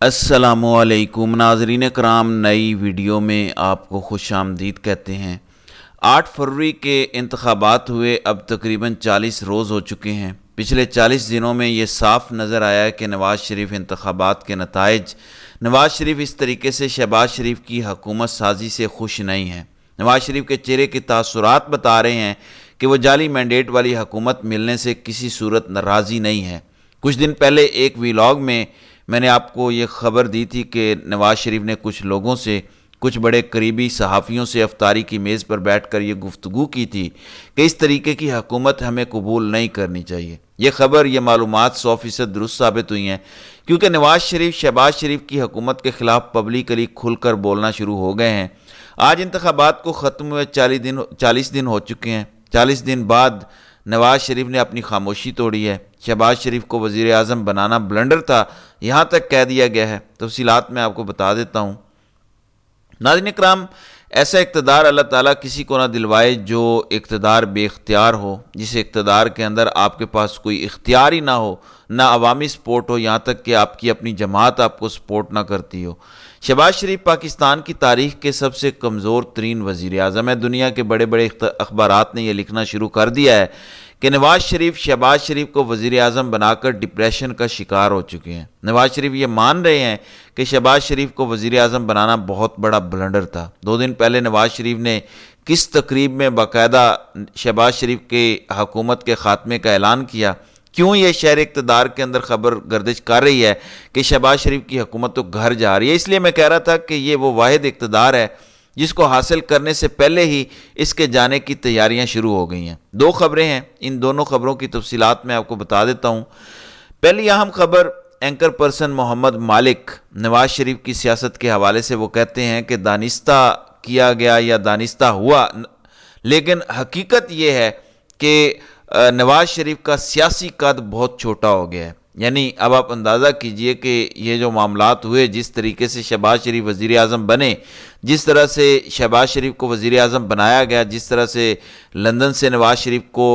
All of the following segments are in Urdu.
السلام علیکم ناظرین کرام، نئی ویڈیو میں آپ کو خوش آمدید کہتے ہیں۔ 8 فروری کے انتخابات ہوئے، اب تقریباً 40 روز ہو چکے ہیں۔ پچھلے 40 دنوں میں یہ صاف نظر آیا ہے کہ نواز شریف انتخابات کے نتائج، نواز شریف اس طریقے سے شہباز شریف کی حکومت سازی سے خوش نہیں ہیں۔ نواز شریف کے چہرے کے تاثرات بتا رہے ہیں کہ وہ جعلی مینڈیٹ والی حکومت ملنے سے کسی صورت راضی نہیں ہے۔ کچھ دن پہلے ایک ویلاگ میں نے آپ کو یہ خبر دی تھی کہ نواز شریف نے کچھ لوگوں سے، کچھ بڑے قریبی صحافیوں سے افطاری کی میز پر بیٹھ کر یہ گفتگو کی تھی کہ اس طریقے کی حکومت ہمیں قبول نہیں کرنی چاہیے۔ یہ خبر، یہ معلومات 100% درست ثابت ہوئی ہیں، کیونکہ نواز شریف شہباز شریف کی حکومت کے خلاف پبلکلی کھل کر بولنا شروع ہو گئے ہیں۔ آج انتخابات کو ختم ہوئے 40 دن ہو چکے ہیں۔ 40 دن بعد نواز شریف نے اپنی خاموشی توڑی ہے۔ شہباز شریف کو وزیر اعظم بنانا بلنڈر تھا، یہاں تک کہہ دیا گیا ہے۔ تفصیلات میں آپ کو بتا دیتا ہوں۔ ناظرین کرام، ایسا اقتدار اللہ تعالیٰ کسی کو نہ دلوائے جو اقتدار بے اختیار ہو، جس اقتدار کے اندر آپ کے پاس کوئی اختیار ہی نہ ہو، نہ عوامی سپورٹ ہو، یہاں تک کہ آپ کی اپنی جماعت آپ کو سپورٹ نہ کرتی ہو۔ شہباز شریف پاکستان کی تاریخ کے سب سے کمزور ترین وزیر اعظم ہے۔ دنیا کے بڑے بڑے اخبارات نے یہ لکھنا شروع کر دیا ہے کہ نواز شریف شہباز شریف کو وزیر اعظم بنا کر ڈپریشن کا شکار ہو چکے ہیں۔ نواز شریف یہ مان رہے ہیں کہ شہباز شریف کو وزیر اعظم بنانا بہت بڑا بلنڈر تھا۔ 2 دن پہلے نواز شریف نے کس تقریب میں باقاعدہ شہباز شریف کی حکومت کے خاتمے کا اعلان کیا؟ کیوں یہ شہر اقتدار کے اندر خبر گردش کر رہی ہے کہ شہباز شریف کی حکومت تو گھر جا رہی ہے؟ اس لیے میں کہہ رہا تھا کہ یہ وہ واحد اقتدار ہے جس کو حاصل کرنے سے پہلے ہی اس کے جانے کی تیاریاں شروع ہو گئی ہیں۔ 2 خبریں ہیں، ان دونوں خبروں کی تفصیلات میں آپ کو بتا دیتا ہوں۔ پہلی اہم خبر، اینکر پرسن محمد مالک نواز شریف کی سیاست کے حوالے سے وہ کہتے ہیں کہ دانستہ کیا گیا یا دانستہ ہوا، لیکن حقیقت یہ ہے کہ نواز شریف کا سیاسی قد بہت چھوٹا ہو گیا ہے۔ یعنی اب آپ اندازہ کیجئے کہ یہ جو معاملات ہوئے، جس طریقے سے شہباز شریف وزیر اعظم بنے، جس طرح سے شہباز شریف کو وزیر اعظم بنایا گیا، جس طرح سے لندن سے نواز شریف کو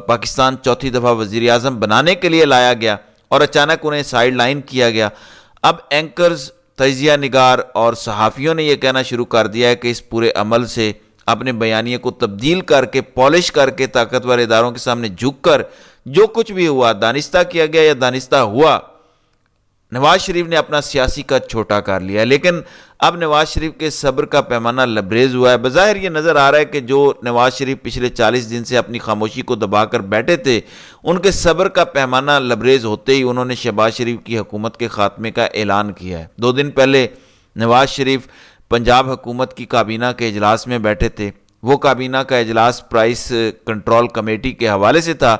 پاکستان چوتھی دفعہ وزیر اعظم بنانے کے لیے لایا گیا اور اچانک انہیں سائیڈ لائن کیا گیا۔ اب اینکرز، تجزیہ نگار اور صحافیوں نے یہ کہنا شروع کر دیا ہے کہ اس پورے عمل سے اپنے بیانیے کو تبدیل کر کے، پالش کر کے، طاقتور اداروں کے سامنے جھک کر جو کچھ بھی ہوا، دانستہ کیا گیا یا دانستہ ہوا، نواز شریف نے اپنا سیاسی قد چھوٹا کر لیا ہے۔ لیکن اب نواز شریف کے صبر کا پیمانہ لبریز ہوا ہے۔ بظاہر یہ نظر آ رہا ہے کہ جو نواز شریف پچھلے 40 دن سے اپنی خاموشی کو دبا کر بیٹھے تھے، ان کے صبر کا پیمانہ لبریز ہوتے ہی انہوں نے شہباز شریف کی حکومت کے خاتمے کا اعلان کیا ہے۔ 2 دن پہلے نواز شریف پنجاب حکومت کی کابینہ کے اجلاس میں بیٹھے تھے۔ وہ کابینہ کا اجلاس پرائس کنٹرول کمیٹی کے حوالے سے تھا۔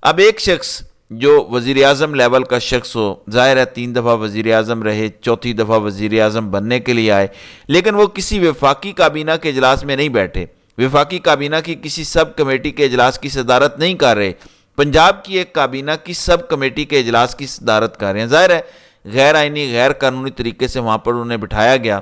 اب ایک شخص جو وزیر اعظم لیول کا شخص ہو، ظاہر ہے 3 دفعہ وزیر اعظم رہے، چوتھی دفعہ وزیر اعظم بننے کے لیے آئے، لیکن وہ کسی وفاقی کابینہ کے اجلاس میں نہیں بیٹھے، وفاقی کابینہ کی کسی سب کمیٹی کے اجلاس کی صدارت نہیں کر رہے، پنجاب کی ایک کابینہ کی سب کمیٹی کے اجلاس کی صدارت کر رہے ہیں۔ ظاہر ہے غیر آئینی، غیر قانونی طریقے سے وہاں پر انہیں بٹھایا گیا۔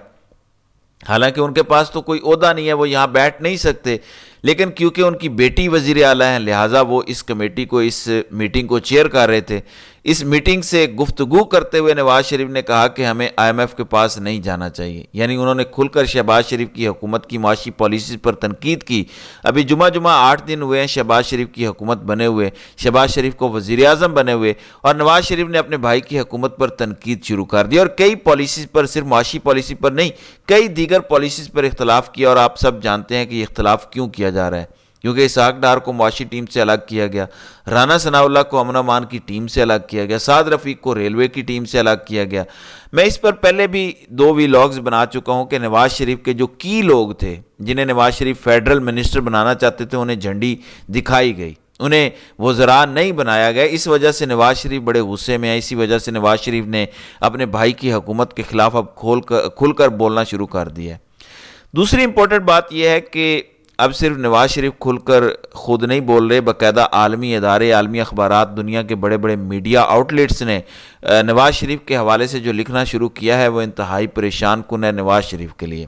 حالانکہ ان کے پاس تو کوئی عہدہ نہیں ہے، وہ یہاں بیٹھ نہیں سکتے، لیکن کیونکہ ان کی بیٹی وزیر اعلیٰ ہیں، لہٰذا وہ اس کمیٹی کو، اس میٹنگ کو چیئر کر رہے تھے۔ اس میٹنگ سے گفتگو کرتے ہوئے نواز شریف نے کہا کہ ہمیں IMF کے پاس نہیں جانا چاہیے۔ یعنی انہوں نے کھل کر شہباز شریف کی حکومت کی معاشی پالیسیز پر تنقید کی۔ ابھی جمعہ 8 دن ہوئے ہیں شہباز شریف کی حکومت بنے ہوئے، شہباز شریف کو وزیر اعظم بنے ہوئے، اور نواز شریف نے اپنے بھائی کی حکومت پر تنقید شروع کر دی اور کئی پالیسیز پر، صرف معاشی پالیسی پر نہیں، کئی دیگر پالیسیز پر اختلاف کیا۔ اور آپ سب جانتے ہیں کہ یہ اختلاف کیوں کیا جا رہا ہے، کیونکہ اسحاق ڈار کو معاشی ٹیم سے الگ کیا گیا، رانا ثناءاللہ کو امن و امان کی ٹیم سے الگ کیا گیا، سعد رفیق کو ریلوے کی ٹیم سے الگ کیا گیا۔ میں اس پر پہلے بھی 2 ویلاگز بنا چکا ہوں کہ نواز شریف کے جو کی لوگ تھے، جنہیں نواز شریف فیڈرل منسٹر بنانا چاہتے تھے، انہیں جھنڈی دکھائی گئی، انہیں وزراء نہیں بنایا گیا۔ اس وجہ سے نواز شریف بڑے غصے میں ہیں۔ اسی وجہ سے نواز شریف نے اپنے بھائی کی حکومت کے خلاف اب کھل کر بولنا شروع کر دیا ہے۔ دوسری امپورٹنٹ بات یہ ہے کہ اب صرف نواز شریف کھل کر خود نہیں بول رہے، باقاعدہ عالمی ادارے، عالمی اخبارات، دنیا کے بڑے بڑے میڈیا آؤٹ لیٹس نے نواز شریف کے حوالے سے جو لکھنا شروع کیا ہے وہ انتہائی پریشان کن ہے نواز شریف کے لیے۔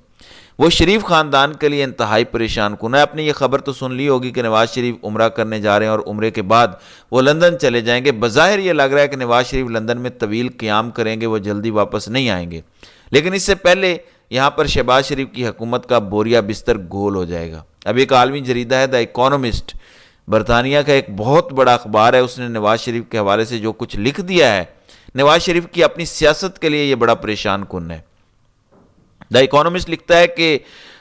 وہ شریف خاندان کے لیے انتہائی پریشان کن ہے۔ آپ نے یہ خبر تو سن لی ہوگی کہ نواز شریف عمرہ کرنے جا رہے ہیں اور عمرے کے بعد وہ لندن چلے جائیں گے۔ بظاہر یہ لگ رہا ہے کہ نواز شریف لندن میں طویل قیام کریں گے، وہ جلدی واپس نہیں آئیں گے، لیکن اس سے پہلے یہاں پر شہباز شریف کی حکومت کا بوریا بستر گول ہو جائے گا۔ اب ایک عالمی جریدہ ہے دا اکانومسٹ، برطانیہ کا ایک بہت بڑا اخبار ہے، اس نے نواز شریف کے حوالے سے جو کچھ لکھ دیا ہے، نواز شریف کی اپنی سیاست کے لیے یہ بڑا پریشان کن ہے۔ دا اکانومسٹ لکھتا ہے کہ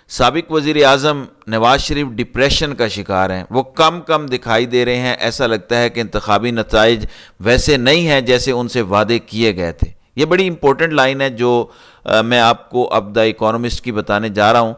سابق وزیر اعظم نواز شریف ڈپریشن کا شکار ہیں، وہ کم کم دکھائی دے رہے ہیں، ایسا لگتا ہے کہ انتخابی نتائج ویسے نہیں ہیں جیسے ان سے وعدے کیے گئے تھے۔ یہ بڑی امپورٹنٹ لائن ہے جو میں آپ کو اب دا اکانومسٹ کی بتانے جا رہا ہوں۔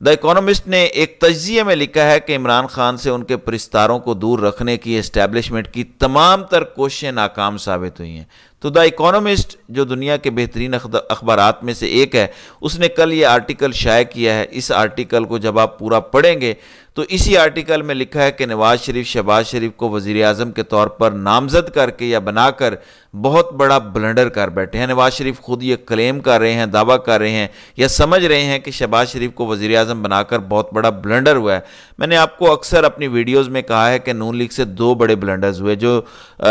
دا اکانومسٹ نے ایک تجزیے میں لکھا ہے کہ عمران خان سے ان کے پرستاروں کو دور رکھنے کی اسٹیبلشمنٹ کی تمام تر کوششیں ناکام ثابت ہوئی ہیں۔ تو دا اکانومسٹ جو دنیا کے بہترین اخبارات میں سے ایک ہے، اس نے کل یہ آرٹیکل شائع کیا ہے۔ اس آرٹیکل کو جب آپ پورا پڑھیں گے تو اسی آرٹیکل میں لکھا ہے کہ نواز شریف شہباز شریف کو وزیر اعظم کے طور پر نامزد کر کے یا بنا کر بہت بڑا بلنڈر کر بیٹھے ہیں۔ نواز شریف خود یہ کلیم کر رہے ہیں، دعویٰ کر رہے ہیں یا سمجھ رہے ہیں کہ شہباز شریف کو وزیر اعظم بنا کر بہت بڑا بلنڈر ہوا ہے۔ میں نے آپ کو اکثر اپنی ویڈیوز میں کہا ہے کہ نون لیگ سے دو بڑے بلنڈرز ہوئے جو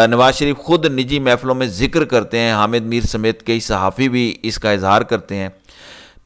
نواز شریف خود نجی محفلوں میں ذکر کرتے ہیں، حامد میر سمیت کئی صحافی بھی اس کا اظہار کرتے ہیں۔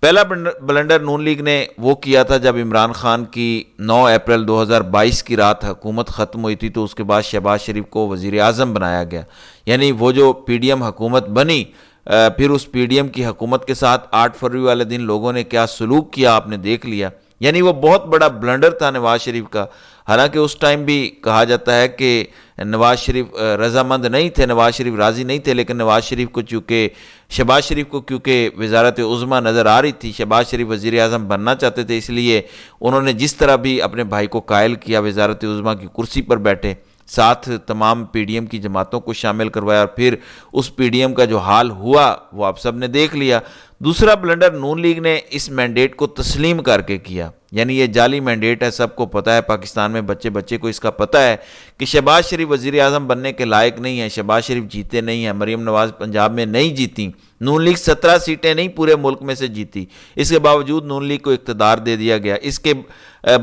پہلا بلنڈر نون لیگ نے وہ کیا تھا جب عمران خان کی 9 اپریل 2022 کی رات حکومت ختم ہوئی تھی، تو اس کے بعد شہباز شریف کو وزیر اعظم بنایا گیا۔ یعنی وہ جو پی ڈی ایم حکومت بنی، پھر اس پی ڈی ایم کی حکومت کے ساتھ 8 فروری والے دن لوگوں نے کیا سلوک کیا آپ نے دیکھ لیا۔ یعنی وہ بہت بڑا بلنڈر تھا نواز شریف کا۔ حالانکہ اس ٹائم بھی کہا جاتا ہے کہ نواز شریف رضامند نہیں تھے، نواز شریف راضی نہیں تھے، لیکن نواز شریف کو چونکہ شہباز شریف کو کیونکہ وزارت عظمیٰ نظر آ رہی تھی، شہباز شریف وزیر اعظم بننا چاہتے تھے، اس لیے انہوں نے جس طرح بھی اپنے بھائی کو قائل کیا، وزارت عظمیٰ کی کرسی پر بیٹھے، ساتھ تمام پی ڈی ایم کی جماعتوں کو شامل کروایا، اور پھر اس پی ڈی ایم کا جو حال ہوا وہ آپ سب نے دیکھ لیا۔ دوسرا بلنڈر نون لیگ نے اس مینڈیٹ کو تسلیم کر کے کیا۔ یعنی یہ جعلی مینڈیٹ ہے، سب کو پتہ ہے، پاکستان میں بچے بچے کو اس کا پتہ ہے کہ شہباز شریف وزیر اعظم بننے کے لائق نہیں ہے، شہباز شریف جیتے نہیں ہیں، مریم نواز پنجاب میں نہیں جیتی، نون لیگ 17 سیٹیں نہیں پورے ملک میں سے جیتی، اس کے باوجود نون لیگ کو اقتدار دے دیا گیا، اس کے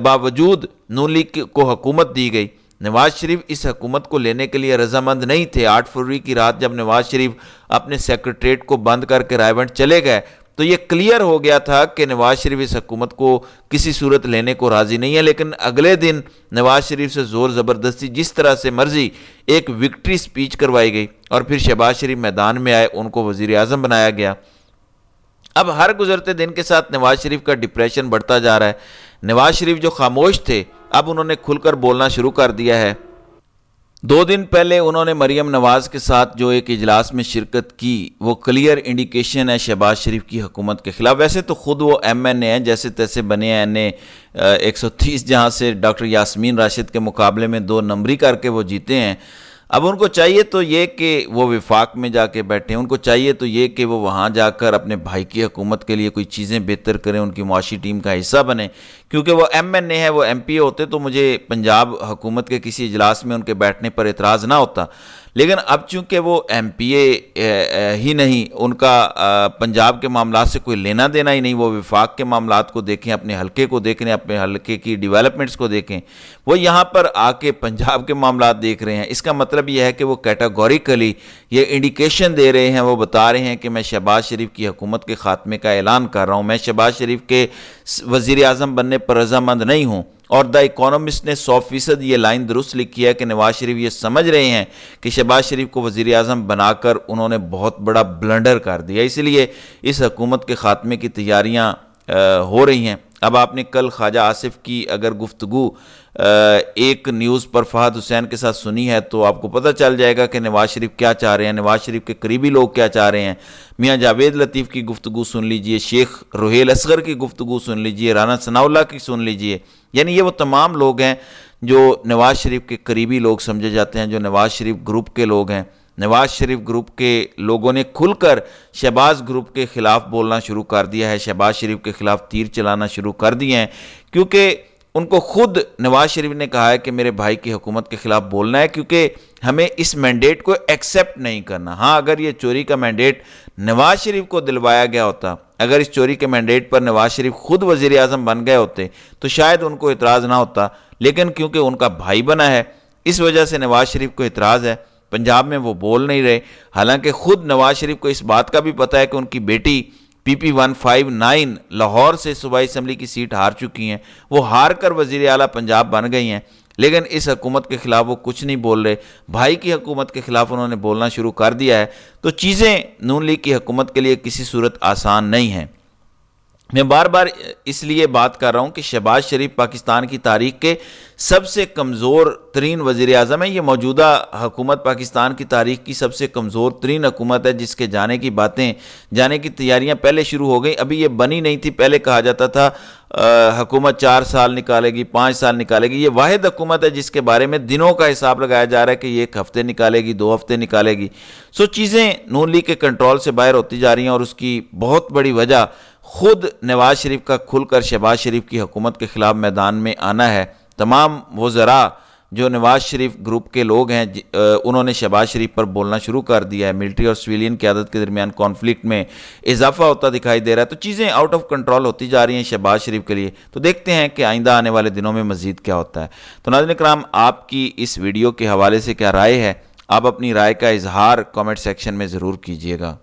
باوجود نون لیگ کو حکومت دی گئی۔ نواز شریف اس حکومت کو لینے کے لیے رضامند نہیں تھے۔ 8 فروری کی رات جب نواز شریف اپنے سیکریٹریٹ کو بند کر کے رائے بنٹ چلے گئے تو یہ کلیئر ہو گیا تھا کہ نواز شریف اس حکومت کو کسی صورت لینے کو راضی نہیں ہے، لیکن اگلے دن نواز شریف سے زور زبردستی جس طرح سے مرضی ایک وکٹری سپیچ کروائی گئی اور پھر شہباز شریف میدان میں آئے، ان کو وزیر اعظم بنایا گیا۔ اب ہر گزرتے دن کے ساتھ نواز شریف کا ڈپریشن بڑھتا جا رہا ہے۔ نواز شریف جو خاموش تھے اب انہوں نے کھل کر بولنا شروع کر دیا ہے۔ 2 دن پہلے انہوں نے مریم نواز کے ساتھ جو ایک اجلاس میں شرکت کی، وہ کلیئر انڈیکیشن ہے شہباز شریف کی حکومت کے خلاف۔ ویسے تو خود وہ ایم این اے ہیں، جیسے تیسے بنے ہیں، 130 جہاں سے ڈاکٹر یاسمین راشد کے مقابلے میں 2 نمبری کر کے وہ جیتے ہیں۔ اب ان کو چاہیے تو یہ کہ وہ وفاق میں جا کے بیٹھیں، ان کو چاہیے تو یہ کہ وہ وہاں جا کر اپنے بھائی کی حکومت کے لیے کوئی چیزیں بہتر کریں، ان کی معاشی ٹیم کا حصہ بنیں، کیونکہ وہ ایم این اے ہے، وہ ایم پی اے ہوتے تو مجھے پنجاب حکومت کے کسی اجلاس میں ان کے بیٹھنے پر اعتراض نہ ہوتا، لیکن اب چونکہ وہ ایم پی اے ہی نہیں، ان کا پنجاب کے معاملات سے کوئی لینا دینا ہی نہیں، وہ وفاق کے معاملات کو دیکھیں، اپنے حلقے کو دیکھیں، اپنے حلقے کی ڈیولپمنٹس کو دیکھیں، وہ یہاں پر آ کے پنجاب کے معاملات دیکھ رہے ہیں۔ اس کا مطلب یہ ہے کہ وہ کیٹاگوریکلی یہ انڈیکیشن دے رہے ہیں، وہ بتا رہے ہیں کہ میں شہباز شریف کی حکومت کے خاتمے کا اعلان کر رہا ہوں، میں شہباز شریف کے وزیر اعظم بننے پر رضامند نہیں ہوں۔ اور دا اکانومسٹ نے 100% یہ لائن درست لکھی ہے کہ نواز شریف یہ سمجھ رہے ہیں کہ شہباز شریف کو وزیر اعظم بنا کر انہوں نے بہت بڑا بلنڈر کر دیا، اس لیے اس حکومت کے خاتمے کی تیاریاں ہو رہی ہیں۔ اب آپ نے کل خواجہ آصف کی اگر گفتگو ایک نیوز پر فہد حسین کے ساتھ سنی ہے تو آپ کو پتہ چل جائے گا کہ نواز شریف کیا چاہ رہے ہیں، نواز شریف کے قریبی لوگ کیا چاہ رہے ہیں۔ میاں جاوید لطیف کی گفتگو سن لیجئے، شیخ روہیل اصغر کی گفتگو سن لیجئے، رانا ثناء اللہ کی سن لیجئے، یعنی یہ وہ تمام لوگ ہیں جو نواز شریف کے قریبی لوگ سمجھے جاتے ہیں، جو نواز شریف گروپ کے لوگ ہیں۔ نواز شریف گروپ کے لوگوں نے کھل کر شہباز گروپ کے خلاف بولنا شروع کر دیا ہے، شہباز شریف کے خلاف تیر چلانا شروع کر دیے ہیں، کیونکہ ان کو خود نواز شریف نے کہا ہے کہ میرے بھائی کی حکومت کے خلاف بولنا ہے کیونکہ ہمیں اس مینڈیٹ کو ایکسیپٹ نہیں کرنا۔ ہاں اگر یہ چوری کا مینڈیٹ نواز شریف کو دلوایا گیا ہوتا، اگر اس چوری کے مینڈیٹ پر نواز شریف خود وزیر اعظم بن گئے ہوتے تو شاید ان کو اعتراض نہ ہوتا، لیکن کیونکہ ان کا بھائی بنا ہے اس وجہ سے نواز شریف کو اعتراض ہے۔ پنجاب میں وہ بول نہیں رہے، حالانکہ خود نواز شریف کو اس بات کا بھی پتہ ہے کہ ان کی بیٹی پی پی 159 لاہور سے صوبائی اسمبلی کی سیٹ ہار چکی ہیں، وہ ہار کر وزیر اعلیٰ پنجاب بن گئی ہیں، لیکن اس حکومت کے خلاف وہ کچھ نہیں بول رہے۔ بھائی کی حکومت کے خلاف انہوں نے بولنا شروع کر دیا ہے۔ تو چیزیں نون لیگ کی حکومت کے لیے کسی صورت آسان نہیں ہیں۔ میں بار بار اس لیے بات کر رہا ہوں کہ شہباز شریف پاکستان کی تاریخ کے سب سے کمزور ترین وزیر اعظم ہے۔ یہ موجودہ حکومت پاکستان کی تاریخ کی سب سے کمزور ترین حکومت ہے، جس کے جانے کی باتیں، جانے کی تیاریاں پہلے شروع ہو گئیں، ابھی یہ بنی نہیں تھی۔ پہلے کہا جاتا تھا حکومت 4 سال نکالے گی، 5 سال نکالے گی۔ یہ واحد حکومت ہے جس کے بارے میں دنوں کا حساب لگایا جا رہا ہے کہ یہ 1 ہفتے نکالے گی، 2 ہفتے نکالے گی۔ چیزیں نون لیگ کے کنٹرول سے باہر ہوتی جا رہی ہیں، اور اس کی بہت بڑی وجہ خود نواز شریف کا کھل کر شہباز شریف کی حکومت کے خلاف میدان میں آنا ہے۔ تمام وزراء جو نواز شریف گروپ کے لوگ ہیں انہوں نے شہباز شریف پر بولنا شروع کر دیا ہے۔ ملٹری اور سویلین قیادت کے درمیان کانفلکٹ میں اضافہ ہوتا دکھائی دے رہا ہے۔ تو چیزیں آؤٹ آف کنٹرول ہوتی جا رہی ہیں شہباز شریف کے لیے۔ تو دیکھتے ہیں کہ آئندہ آنے والے دنوں میں مزید کیا ہوتا ہے۔ تو ناظرین کرام، آپ کی اس ویڈیو کے حوالے سے کیا رائے ہے؟ آپ اپنی رائے کا اظہار کامنٹ سیکشن میں ضرور کیجیے گا۔